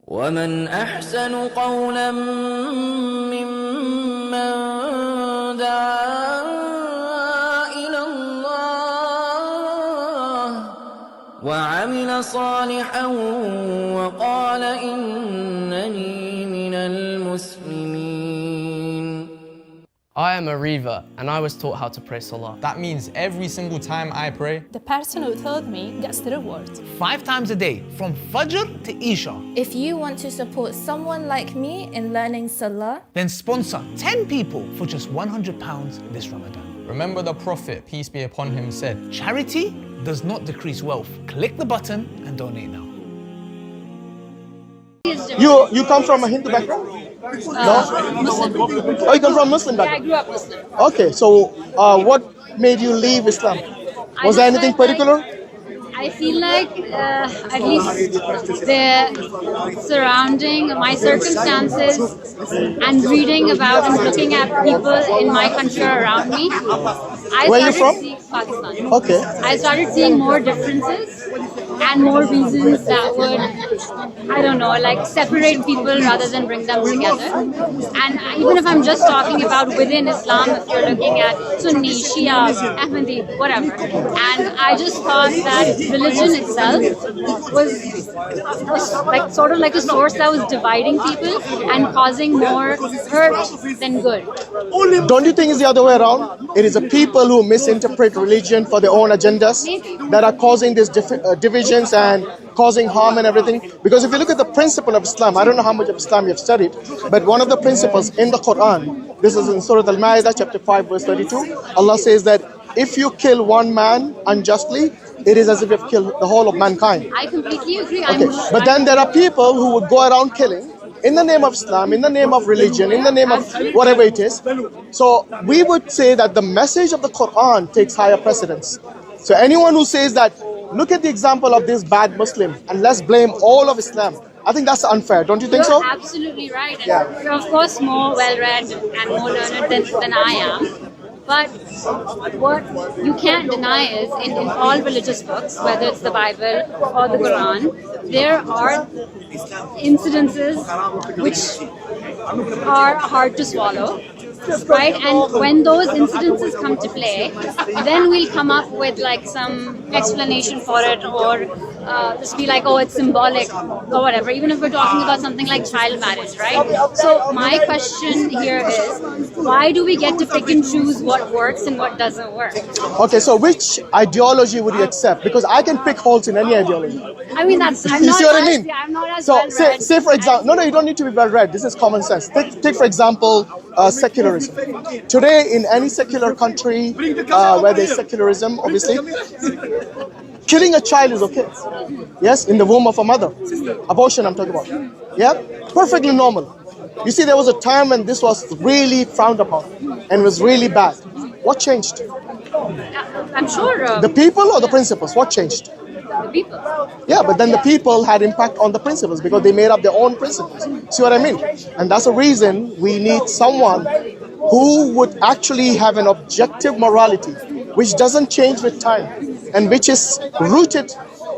ومن أحسن قولا ممن دعا إلى الله وعمل صالحا وقال إنني من المسلمين. I am a Riva and I was taught how to pray Salah. That means every single time I pray, the person who told me gets the reward. 5 times a day, from Fajr to Isha. If you want to support someone like me in learning Salah, Then sponsor 10 people for just £100 this Ramadan. remember the Prophet, peace be upon him, said, Charity does not decrease wealth. Click the button and donate now. You come from a Hindu background? No? Muslim. Oh, you come from Muslim Yeah, I background? grew up Muslim. Okay, so what made you leave Islam? Was there anything particular? I feel like at least the surrounding, my circumstances, and reading about and looking at people in my country or around me, Where are you from? Pakistan. Okay. I started seeing more differences and more reasons that would, I don't know, like separate people rather than bring them together. And even if I'm just talking about within Islam, if you're looking at Sunni, Shia, Ahmadi, whatever, and I just thought that religion itself was like sort of like a source that was dividing people and causing more hurt than good. Don't you think it's the other way around? It is the people who misinterpret religion for their own agendas that are causing these divisions and causing harm and everything. Because if you look at the principle of Islam, I don't know how much of Islam you have studied, but one of the principles in the Quran, this is in Surah Al-Ma'idah chapter 5 verse 32, Allah says that if you kill one man unjustly, it is as if you've killed the whole of mankind. I completely agree. Okay, but then there are people who would go around killing in the name of Islam, in the name of religion, in the name of whatever it is. So we would say that the message of the Quran takes higher precedence. So anyone who says that, look at the example of this bad Muslim and let's blame all of Islam, I think that's unfair. Don't you think so? You're absolutely right. And Yeah. you're of course more well-read and more learned than I am. But what you can't deny is in all religious books, whether it's the Bible or the Quran, there are incidences which are hard to swallow. Right, and when those incidences come to play, then we'll come up with like some explanation for it, or just be like, oh, it's symbolic or whatever, even if we're talking about something like child marriage, right? So my question here is, why do we get to pick and choose what works and what doesn't work? Okay, so which ideology would you accept? Because I can pick holes in any ideology. I mean, I'm You not see what I as- mean? yeah, I'm not as So well-read say for example, as- no, you don't need to be well read. This is common sense. Take for example, secularism. Today, in any secular country where there's secularism, obviously, killing a child is okay. Yes, in the womb of a mother. Abortion, I'm talking about. Yeah, perfectly normal. You see, there was a time when this was really frowned upon and was really bad. What changed? I'm sure The people or the principles? What changed? the people. Yeah, but then the people had impact on the principles because they made up their own principles. See what I mean? And that's the reason we need someone who would actually have an objective morality, which doesn't change with time, and which is rooted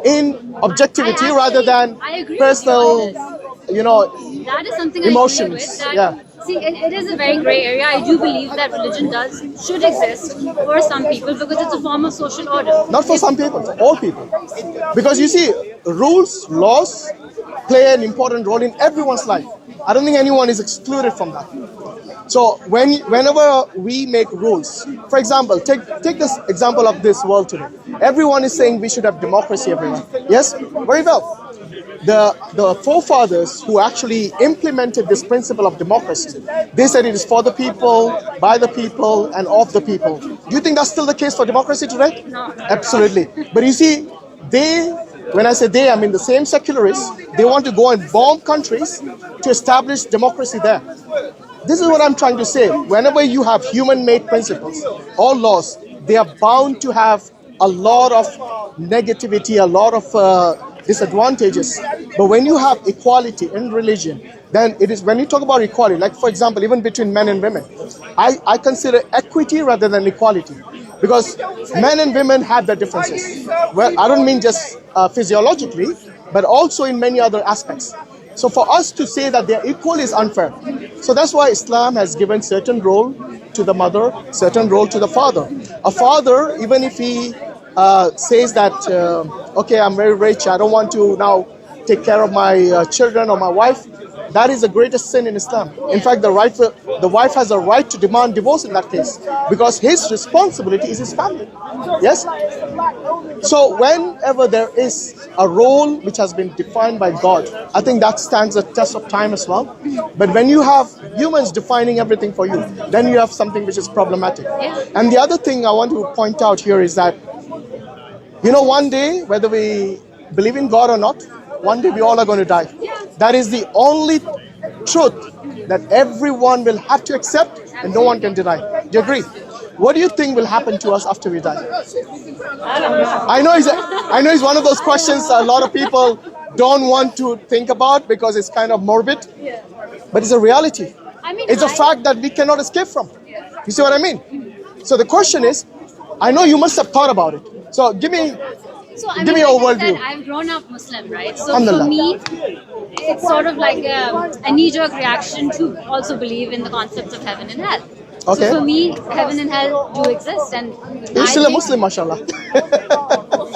in objectivity rather than I agree personal, with you on you That is something emotions, I agree with. That, yeah. See, it is a very grey area. I do believe that religion should exist for some people because it's a form of social order. Not for some people, for all people. Because you see, rules, laws play an important role in everyone's life. I don't think anyone is excluded from that. So whenever we make rules, for example, take this example of this world today. Everyone is saying we should have democracy everywhere. Yes? Very well. The forefathers who actually implemented this principle of democracy, they said it is for the people, by the people, and of the people. Do you think that's still the case for democracy today? No. Absolutely. But you see, when I say they, I mean the same secularists, they want to go and bomb countries to establish democracy there. This is what I'm trying to say. Whenever you have human-made principles or laws, they are bound to have a lot of negativity, a lot of disadvantages. But when you have equality in religion, then it is when you talk about equality, like for example, even between men and women, I consider equity rather than equality. Because men and women have their differences. Well, I don't mean just physiologically, but also in many other aspects. So for us to say that they're equal is unfair. So that's why Islam has given certain role to the mother, certain role to the father. A father, even if he says that, okay, I'm very rich, I don't want to now take care of my children or my wife, that is the greatest sin in Islam. In fact, the wife has a right to demand divorce in that case, because his responsibility is his family. Yes? So whenever there is a role which has been defined by God, I think that stands the test of time as well. But when you have humans defining everything for you, then you have something which is problematic. And the other thing I want to point out here is that, you know, one day, whether we believe in God or not, one day we all are going to die. That is the only truth that everyone will have to accept and no one can deny. Do you agree? What do you think will happen to us after we die? I know it's one of those questions a lot of people don't want to think about because it's kind of morbid, but it's a reality. It's a fact that we cannot escape from. You see what I mean? So the question is, I know you must have thought about it. So give me your worldview. I've grown up Muslim, right? So for me, it's sort of like a knee-jerk reaction to also believe in the concepts of heaven and hell. Okay. So for me, heaven and hell do exist, and You're still a Muslim, mashallah.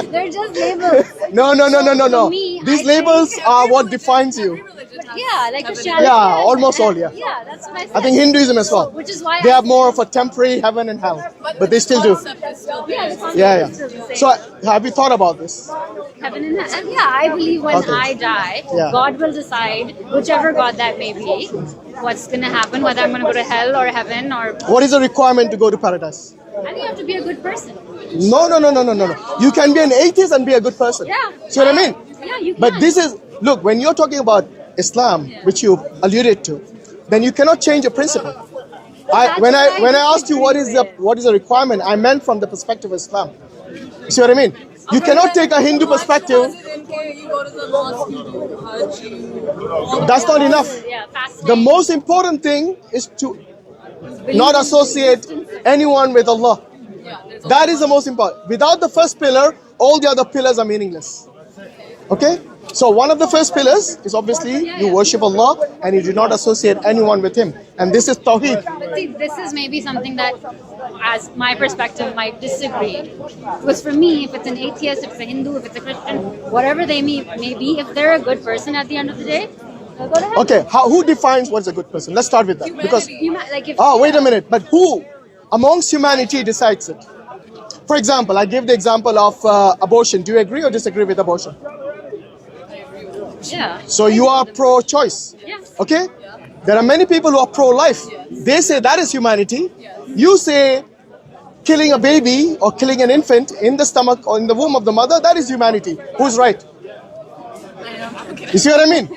they're just labels. No. For me, These labels are what defines you. Yeah, like Christianity. Yeah, almost all, yeah. Yeah, that's what I said. I think Hinduism as well. Which is why They have more of a temporary heaven and hell, but they still do. Yeah. So have you thought about this? Heaven and hell. And yeah, I believe when I die, God will decide, whichever God that may be, what's going to happen, whether I'm going to go to hell or heaven or... What is the requirement to go to paradise? I think you have to be a good person. No. You can be an atheist and be a good person. Yeah. See what I mean? Yeah, you can. But this is, look, when you're talking about Islam, which you alluded to, then you cannot change a principle. When I asked you what is the requirement, I meant from the perspective of Islam. You see what I mean? You cannot take a Hindu perspective. That's not enough. The most important thing is to not associate anyone with Allah. That is the most important. Without the first pillar, all the other pillars are meaningless. Okay? So one of the first pillars is obviously you worship Allah and you do not associate anyone with Him. And this is Tawheed. But see, this is maybe something that, as my perspective, might disagree. Because for me, if it's an atheist, if it's a Hindu, if it's a Christian, whatever they may be, if they're a good person at the end of the day, they'll go to heaven. Okay, who defines what's a good person? Let's start with that. Because wait a minute. But who amongst humanity decides it? For example, I give the example of abortion. Do you agree or disagree with abortion? Yeah. So you are pro-choice. Yeah. Okay? There are many people who are pro-life. They say that is humanity. You say killing a baby or killing an infant in the stomach or in the womb of the mother, that is humanity. Who's right? You see what I mean?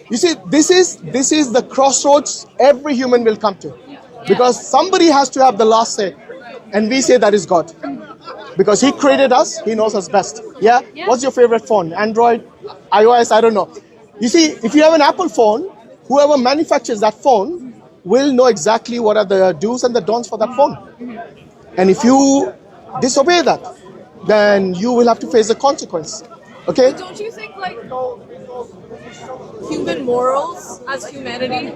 You see, this is the crossroads every human will come to. Because somebody has to have the last say. And we say that is God. Because He created us, He knows us best. Yeah? What's your favorite phone? Android? iOS? I don't know. You see, if you have an Apple phone, whoever manufactures that phone will know exactly what are the do's and the don'ts for that phone. And if you disobey that, then you will have to face the consequence. Okay? But don't you think, like, human morals as humanity,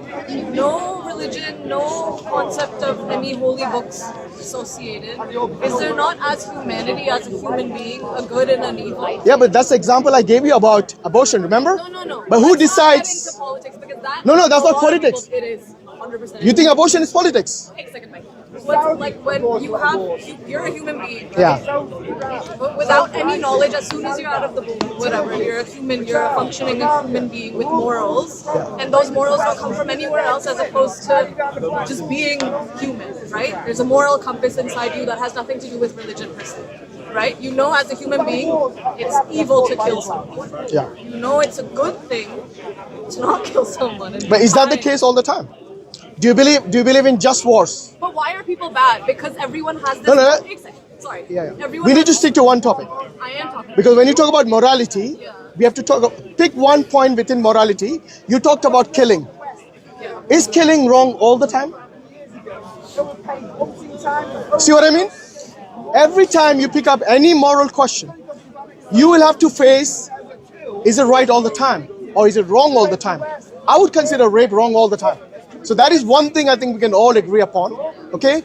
no religion, no concept of any holy books associated, is there not as humanity, as a human being, a good and an evil? Yeah, but that's the example I gave you about abortion, remember? No. But who decides? Politics, because that No, that's not politics. It is, 100%. You think abortion is politics? Take a second, Mike. What's, like, when you're a human being, Yeah. but without any knowledge, as soon as you're out of the womb, whatever, you're a functioning human being with morals, and those morals don't come from anywhere else as opposed to just being human, right? There's a moral compass inside you that has nothing to do with religion per se, right? You know, as a human being, it's evil to kill someone. Yeah. You know it's a good thing to not kill someone. And But is that the fine. case all the time? Do you believe in just wars? But why are people bad? Because everyone has this... No. Sorry. Yeah. Everyone We need to has- stick to one topic. I am talking. Because when you talk about morality, we have to pick one point within morality. You talked about killing. Is killing wrong all the time? See what I mean? Every time you pick up any moral question, you will have to face, is it right all the time? or is it wrong all the time? I would consider rape wrong all the time. So that is one thing I think we can all agree upon, okay?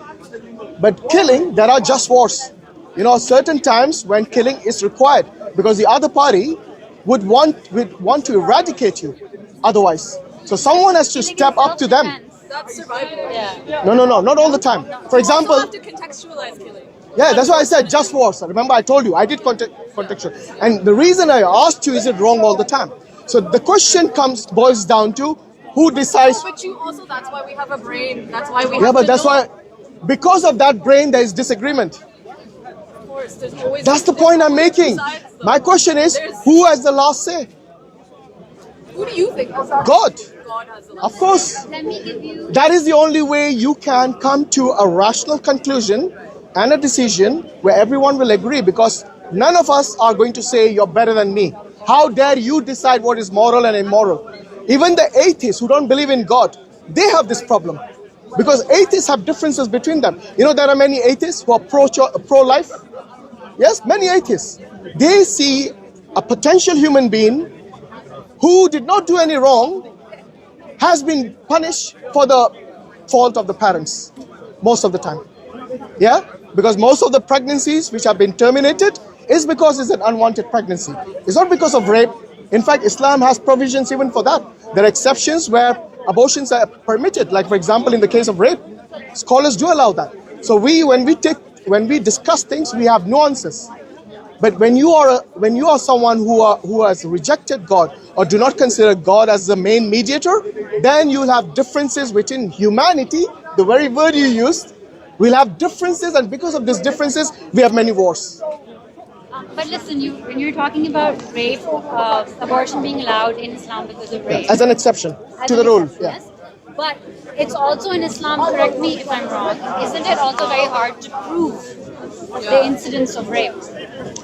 But killing, there are just wars. You know, certain times when killing is required because the other party would want to eradicate you otherwise. So someone has to step up to them. That's survival. No, not all the time. For You also example, have to contextualize killing. yeah, that's why I said just wars. Remember, I told you, I did contextual. And the reason I asked you, is it wrong all the time? So the question boils down to who decides. But you also, that's why we have a brain. That's why we Yeah, have but to that's know. why, because of that brain, there is disagreement. Of course, there's always. That's the point I'm making. My question is, who has the last say? Who do you think? God. God has the last. Of course. Let me give you. That is the only way you can come to a rational conclusion and a decision where everyone will agree, because none of us are going to say you're better than me. How dare you decide what is moral and immoral? Even the atheists who don't believe in God, they have this problem. Because atheists have differences between them. You know, there are many atheists who are pro-life. Yes, many atheists. They see a potential human being who did not do any wrong has been punished for the fault of the parents most of the time. Yeah, because most of the pregnancies which have been terminated is because it's an unwanted pregnancy. It's not because of rape. In fact, Islam has provisions even for that. There are exceptions where abortions are permitted, like for example in the case of rape. Scholars do allow that. So when we discuss things, we have nuances. But when you are someone who has rejected God or do not consider God as the main mediator, then you'll have differences within humanity. The very word you used, we'll have differences, and because of these differences, we have many wars. But listen, when you're talking about rape, abortion being allowed in Islam because of rape. As an exception As to an the rule. exception, Yeah. yes. But it's also in Islam, correct me if I'm wrong, isn't it also very hard to prove the incidence of rape?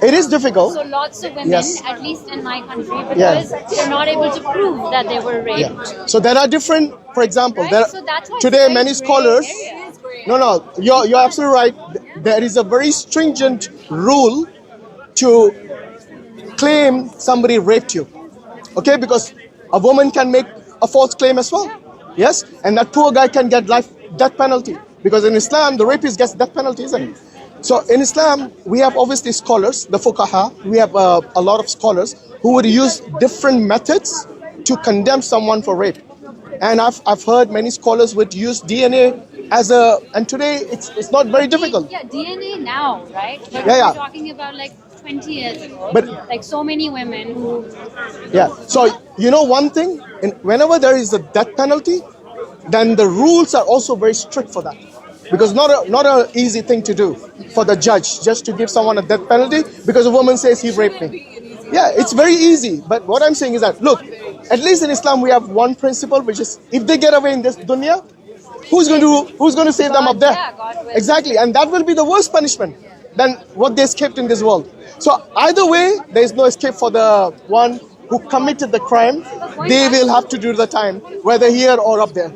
It is difficult. So lots of women, Yes. at least in my country, because they're not able to prove that they were raped. Yeah. So there are different, for example, Right? So that's why it's today very many gray scholars. area. No, you're absolutely right. There is a very stringent rule to claim somebody raped you. Okay, because a woman can make a false claim as well. Yes, and that poor guy can get death penalty, because in Islam the rapist gets death penalty, isn't it? So in Islam we have obviously scholars, the fuqaha. We have a lot of scholars who would use different methods to condemn someone for rape. And I've heard many scholars would use DNA and today it's not very difficult. Yeah, DNA now, right? But Yeah. we're talking about like 20 years ago. But- like so many women who. Yeah. So you know one thing, whenever there is a death penalty, then the rules are also very strict for that, because not an easy thing to do for the judge just to give someone a death penalty because a woman says he raped me. Yeah, it's very easy. But what I'm saying is that, look, at least in Islam we have one principle, which is if they get away in this dunya, who's going to save them up there? Yeah, God will. Exactly, and that will be the worst punishment than what they escaped in this world. So either way, there is no escape for the one who committed the crime. They will have to do the time, whether here or up there.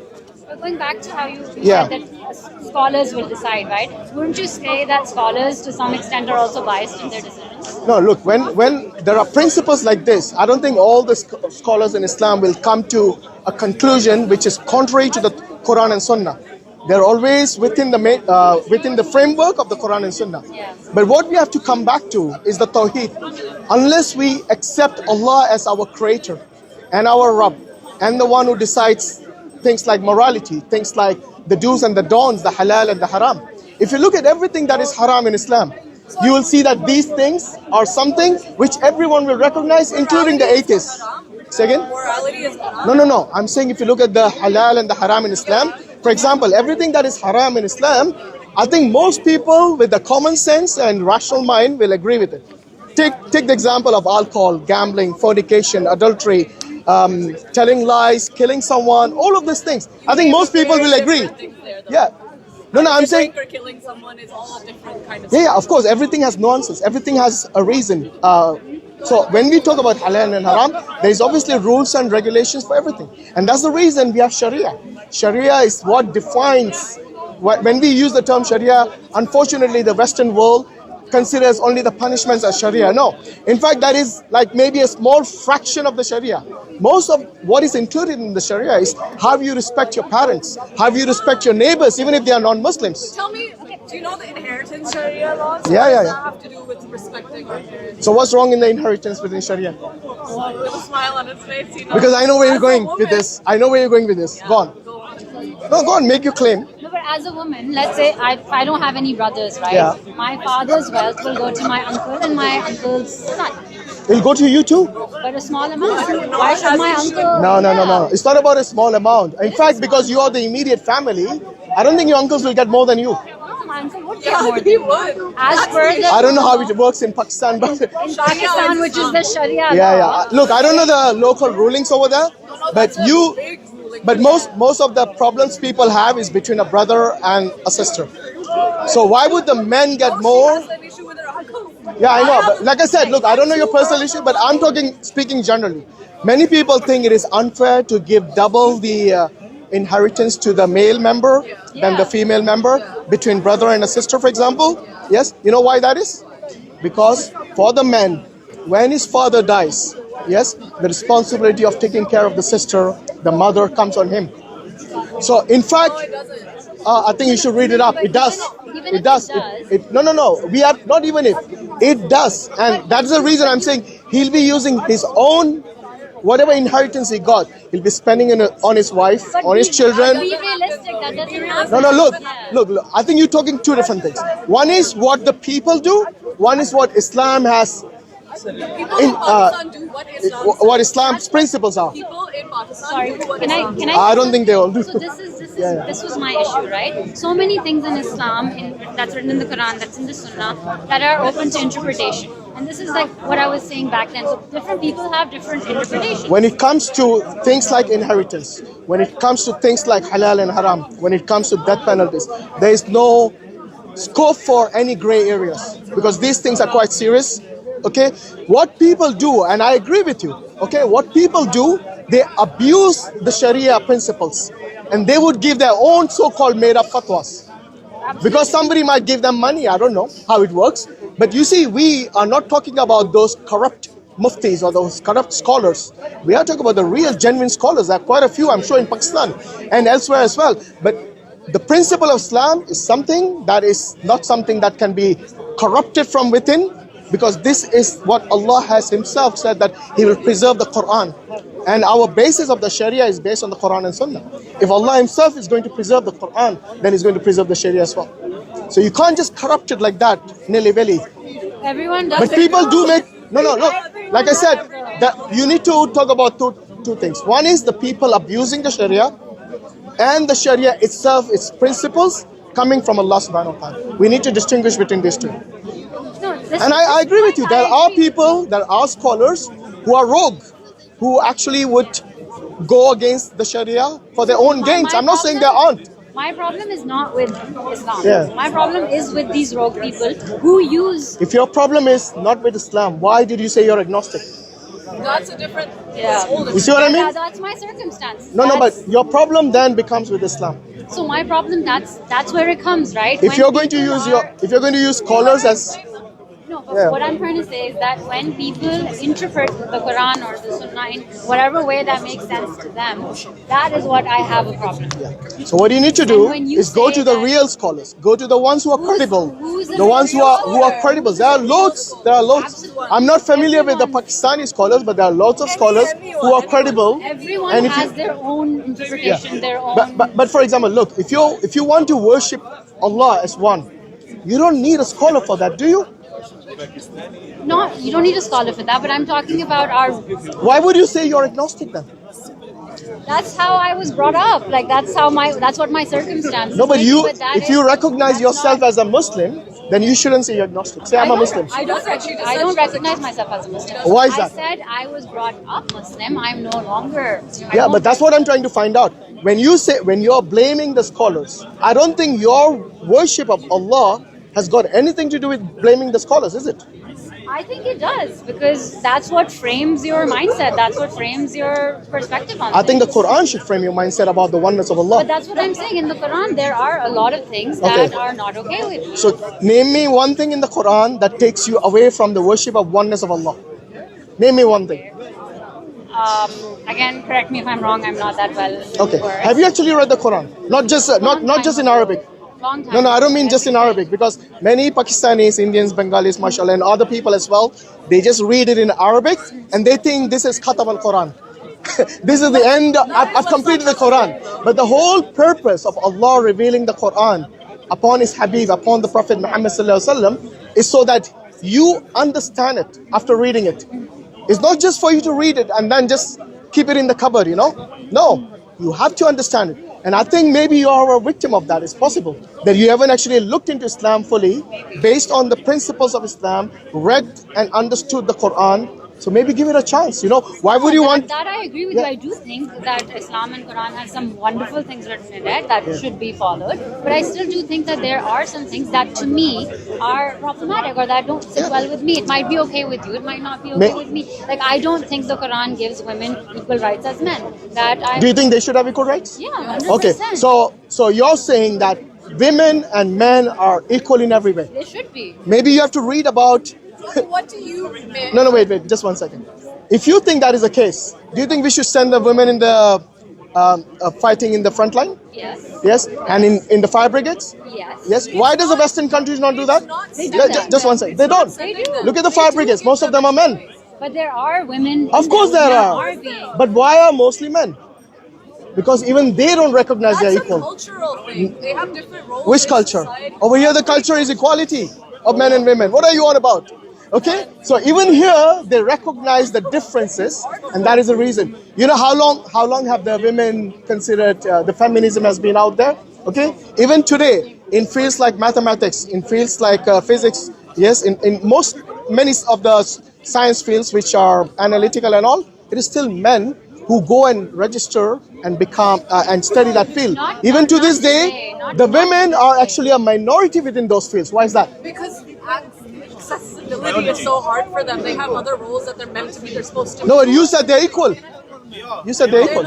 But going back to how you Yeah. said that scholars will decide, right? Wouldn't you say that scholars to some extent are also biased in their decisions? No, look, when there are principles like this, I don't think all the scholars in Islam will come to a conclusion which is contrary to the Quran and Sunnah. They're always within the framework of the Quran and Sunnah. But what we have to come back to is the Tawheed. Unless we accept Allah as our creator and our Rabb, and the one who decides things like morality, things like the do's and the don'ts, the halal and the haram. If you look at everything that is haram in Islam, you will see that these things are something which everyone will recognize, including the atheists. Say again? Morality is haram. No. I'm saying if you look at the halal and the haram in Islam, for example, everything that is haram in Islam, I think most people with the common sense and rational mind will agree with it. Take the example of alcohol, gambling, fornication, adultery, telling lies, killing someone, all of these things. I think most people will agree. Yeah. No, I'm saying. Or killing someone is all a different kind of. Yeah, of course, everything has nuances. Everything has a reason. So when we talk about halal and haram, there is obviously rules and regulations for everything. And that's the reason we have Sharia. Sharia is what defines, when we use the term Sharia, unfortunately the Western world considers only the punishments as Sharia. No. In fact, that is like maybe a small fraction of the Sharia. Most of what is included in the Sharia is how you respect your parents, how you respect your neighbors, even if they are non-Muslims. Tell me, do you know the inheritance Sharia laws? Yeah, What yeah, does yeah. that have to do with respecting our parents? So what's wrong in the inheritance within Sharia? With a smile on his face, you know. Because I know where you're As a going woman- with this. I know where you're going with this. Go on. Go on. No, go on, make your claim. No, but as a woman, let's say I don't have any brothers, right? Yeah. My father's wealth will go to my uncle and my uncle's son, It'll go to you too. but a small amount. Why should my uncle? No. It's not about a small amount. In fact, because you are the immediate family, I don't think your uncles will get more than you. No, my uncle would get Yeah, more. he would. As per the I don't know how it works in Pakistan, but in Pakistan, which is the Sharia yeah. law. Look, I don't know the local rulings over there, but most of the problems people have is between a brother and a sister. So why would the men get more? She has an issue with her uncle. Yeah, I know. But like I said, look, I don't know your personal issue, but I'm speaking generally. Many people think it is unfair to give double the inheritance to the male member than the female member between brother and a sister, for example. Yes, you know why that is? Because for the man, when his father dies, yes, the responsibility of taking care of the sister, the mother, comes on him. So, in fact, I think you should read it up. It does. Even It if does. it does. No. We are not even if. It does. And that's the reason I'm saying he'll be using his own, whatever inheritance he got, he'll be spending it on his wife, But on his be children. realistic. That doesn't happen. No, look. Yeah. I think you're talking two different things. One is what the people do. One is what Islam has, People in Pakistan do what Islam says. what Islam's principles are. People in Pakistan Sorry, do what can Islam I? I don't think they all do. So this was my issue, right? So many things in Islam, that's written in the Quran, that's in the Sunnah, that are open to interpretation. And this is like what I was saying back then. So different people have different interpretations. When it comes to things like inheritance, when it comes to things like halal and haram, when it comes to death penalties, there is no scope for any gray areas because these things are quite serious. Okay, what people do, and I agree with you. Okay, what people do, they abuse the Sharia principles, and they would give their own so-called made-up fatwas. Because somebody might give them money, I don't know how it works. But you see, we are not talking about those corrupt muftis or those corrupt scholars. We are talking about the real, genuine scholars. There are quite a few, I'm sure, in Pakistan and elsewhere as well. But the principle of Islam is something that is not something that can be corrupted from within, because this is what Allah has Himself said, that He will preserve the Quran. And our basis of the Sharia is based on the Quran and Sunnah. If Allah Himself is going to preserve the Quran, then He's going to preserve the Sharia as well. So you can't just corrupt it like that, nilly-willy. Everyone does But it. people do make, look, like I said, that you need to talk about two things. One is the people abusing the Sharia, and the Sharia itself, its principles, coming from Allah subhanahu wa ta'ala. We need to distinguish between these two. And I agree with you. There are people, there are scholars who are rogue, who actually would go against the Sharia for their own gains. I'm not saying there aren't. My problem is not with Islam. Yeah. My problem is with these rogue people who use. If your problem is not with Islam, why did you say you're agnostic? That's a different. You see what I mean? That's my circumstance. No, but That's- your problem then becomes with Islam. So my problem, that's where it comes, right? If When you're going to people use are- if you're going to use scholars as No, but Yeah. what I'm trying to say is that when people interpret the Quran or the Sunnah in whatever way that makes sense to them, that is what I have a problem with. So what you need to do And when you is go say to the that- real scholars. Go to the ones who are credible. who's The ones who are scholar? credible. There are loads. Absolutely. I'm not familiar with the Everyone- Pakistani scholars, but there are lots of scholars who are credible. Everyone And if has you- their own interpretation, their own. But for example, look, if you want to worship Allah as one, you don't need a scholar for that, do you? Not, you don't need a scholar for that, but I'm talking about our. Why would you say you're agnostic then? That's how I was brought up. Like that's what my circumstances. No, but is. you, But that if is- you recognize that's yourself not- as a Muslim, then you shouldn't say you're agnostic. Say I'm a Muslim. I don't recognize myself as a Muslim. Why is that? I said I was brought up Muslim. I'm no longer. Yeah, but that's what I'm trying to find out. When you're blaming the scholars, I don't think your worship of Allah has got anything to do with blaming the scholars, is it? I think it does, because that's what frames your mindset. That's what frames your perspective on I think the things. Quran should frame your mindset about the oneness of Allah. But that's what I'm saying. In the Quran, there are a lot of things that are not okay with me. So name me one thing in the Quran that takes you away from the worship of oneness of Allah. Name me one thing. Again, correct me if I'm wrong. I'm not that well. Okay. versed. Have you actually read the Quran? Not just not just in Arabic. Long time No, I don't ago, mean just in Arabic, because many Pakistanis, Indians, Bengalis, mashallah, and other people as well, they just read it in Arabic and they think this is Khatam al-Quran. This is the end. I've completed the Quran. But the whole purpose of Allah revealing the Quran upon His Habib, upon the Prophet Muhammad sallallahu alaihi wasallam, is so that you understand it after reading it. It's not just for you to read it and then just keep it in the cupboard, you know? No, you have to understand it. And I think maybe you are a victim of that. It's possible that you haven't actually looked into Islam fully, based on the principles of Islam, read and understood the Quran. So maybe give it a chance, you know? Why would you want... That I agree with you. I do think that Islam and Quran has some wonderful things written in it that should be followed. But I still do think that there are some things that to me are problematic or that don't sit well with me. It might be okay with you. It might not be okay with me. Like, I don't think the Quran gives women equal rights as men. Do you think they should have equal rights? Yeah, 100%. Okay, so you're saying that women and men are equal in every way. They should be. Maybe you have to read about... So what do you think? No, wait, just 1 second. If you think that is the case, do you think we should send the women in the fighting in the front line? Yes. Yes, and in the fire brigades? Yes. Yes. Why does the Western countries not do that? They do that. Just 1 second. They don't. They do. Look at the fire brigades. Most of them are men. But there are women. Of course there are. But why are mostly men? Because even they don't recognize they're That's a equal. cultural thing. They have different roles. Which in culture? society. Over here the culture is equality of men and women. What are you on about? Okay, so even here they recognize the differences, and that is the reason. You know how long have the women considered the feminism has been out there? Okay, even today in fields like mathematics, in fields like physics, yes, in many of the science fields which are analytical and all, it is still men who go and register and become and study that field. Even to this day, the women are actually a minority within those fields. Why is that? Because accessibility is so hard for them. They have other roles that they're meant to be. They're supposed to. No, you said they're equal. You said they're equal.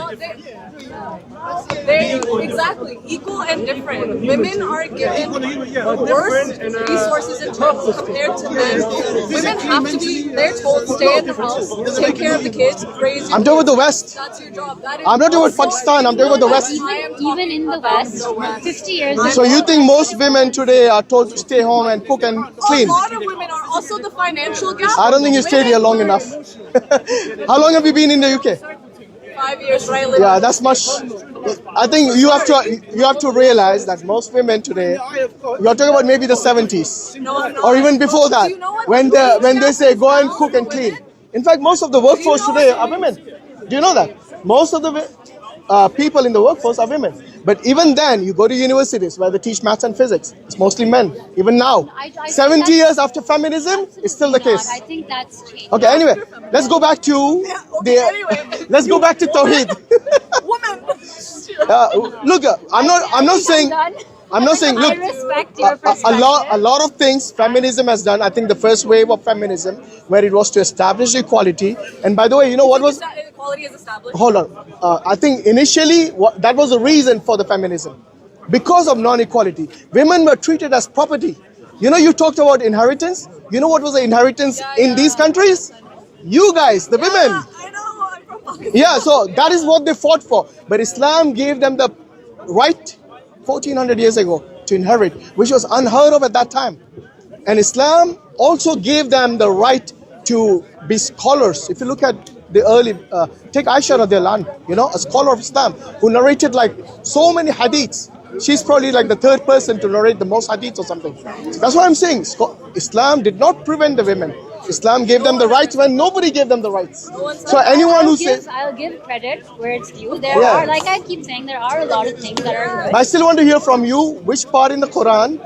They exactly equal and different. Women are given worse resources in terms compared to men. Women have to be. They're told stay at the house, take care of the kids, raise. I'm talking with the West. That's your job. That is I'm not talking with Pakistan. I'm talking with the West. Even in the West, 50 years ago. So you think most women today are told to stay home and cook and clean? A lot of women are also the financial gap. I don't think you stayed here long enough. How long have you been in the UK? 5 years, right? Yeah, that's much. I think you have to realize that most women today, you're talking about maybe the 70s or even before that, when they say go and cook and clean. In fact, most of the workforce today are women. Do you know that? Most of the people in the workforce are women. But even then, you go to universities where they teach maths and physics. It's mostly men. Even now, 70 years after feminism, it's still the case. I think that's changed. Okay. Anyway, let's go back to let's go back to Tawheed. Look, I'm not saying. Look, I respect your a perspective. lot of things feminism has done. I think the first wave of feminism, where it was to establish equality. And by the way, you know what was? Equality is established. Hold on. I think initially that was the reason for the feminism, because of non-equality. Women were treated as property. You know, you talked about inheritance. You know what was the inheritance in these countries? You guys, the women. I know. I'm from Pakistan. Yeah, so that is what they fought for. But Islam gave them the right 1400 years ago to inherit, which was unheard of at that time. And Islam also gave them the right to be scholars. If you look at the early, take Aisha radiallahu anha, you know, a scholar of Islam who narrated like so many hadiths. She's probably like the third person to narrate the most hadiths or something. That's what I'm saying. Islam did not prevent the women. Islam gave them the rights when nobody gave them the rights. So anyone who says... I'll give credit where it's due. There are, like I keep saying, there are a lot of things that are good. But I still want to hear from you, which part in the Quran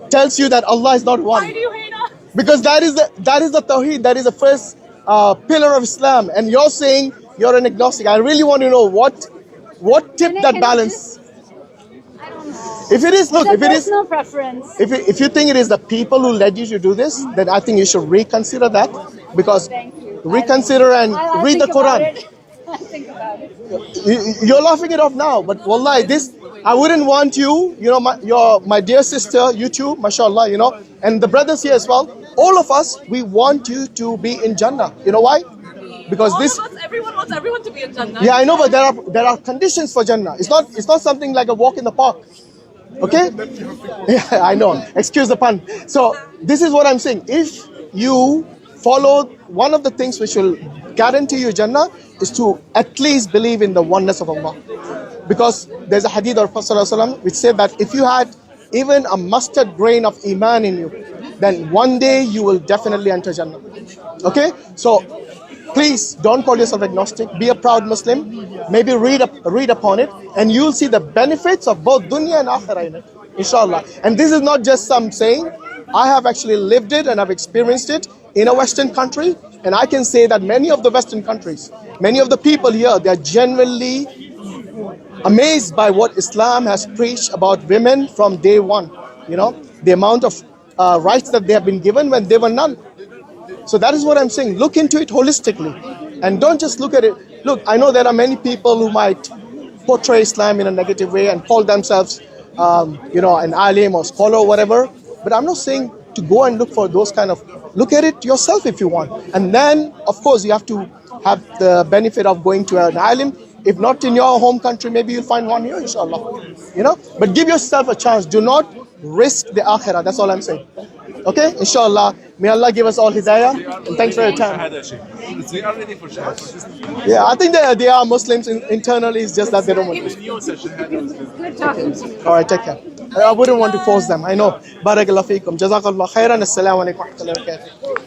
tells you that Allah is not one? Why do you hate us? Because that is the Tawheed, that is the first pillar of Islam. And you're saying you're an agnostic. I really want to know what tipped that balance. I don't If it is, look, if it is, no preference. if you think it is the people who led you to do this, then I think you should reconsider that, because reconsider and read the Quran. I'll think about it. You're laughing it off now, but wallahi, this, I wouldn't want you, you know, my dear sister, you too, mashallah, you know, and the brothers here as well, all of us, we want you to be in Jannah. You know why? Because All this, of us, everyone wants everyone to be in Jannah. yeah, I know, but there are conditions for Jannah. It's not something like a walk in the park. Okay? Yeah, I know. Excuse the pun. So this is what I'm saying. If you follow one of the things which will guarantee you Jannah is to at least believe in the oneness of Allah. Because there's a hadith of Prophet ﷺ which said that if you had even a mustard grain of iman in you, then one day you will definitely enter Jannah. Okay? So please don't call yourself agnostic. Be a proud Muslim. Maybe read upon it, and you'll see the benefits of both dunya and akhirah in it, inshallah. And this is not just some saying. I have actually lived it and I've experienced it in a Western country, and I can say that many of the Western countries, many of the people here, they are genuinely amazed by what Islam has preached about women from day one. You know, the amount of rights that they have been given when they were none. So that is what I'm saying. Look into it holistically, and don't just look at it. Look, I know there are many people who might portray Islam in a negative way and call themselves, you know, an alim or scholar or whatever. But I'm not saying to go and look for those kind of. Look at it yourself if you want, and then of course you have to have the benefit of going to an alim. If not in your home country, maybe you'll find one here, inshallah. You know, but give yourself a chance. Do not risk the akhirah. That's all I'm saying. Okay, inshallah. May Allah give us all hidayah, and thanks for your time. We are ready for shahada. Yeah, I think they are Muslims internally. It's just that they don't want to. Good talking to you. All right, take care. I wouldn't want to force them. I know. Barakallahu feekum. Jazakallah khairan. Assalamu alaikum wa rahmatullahi wa barakatuh.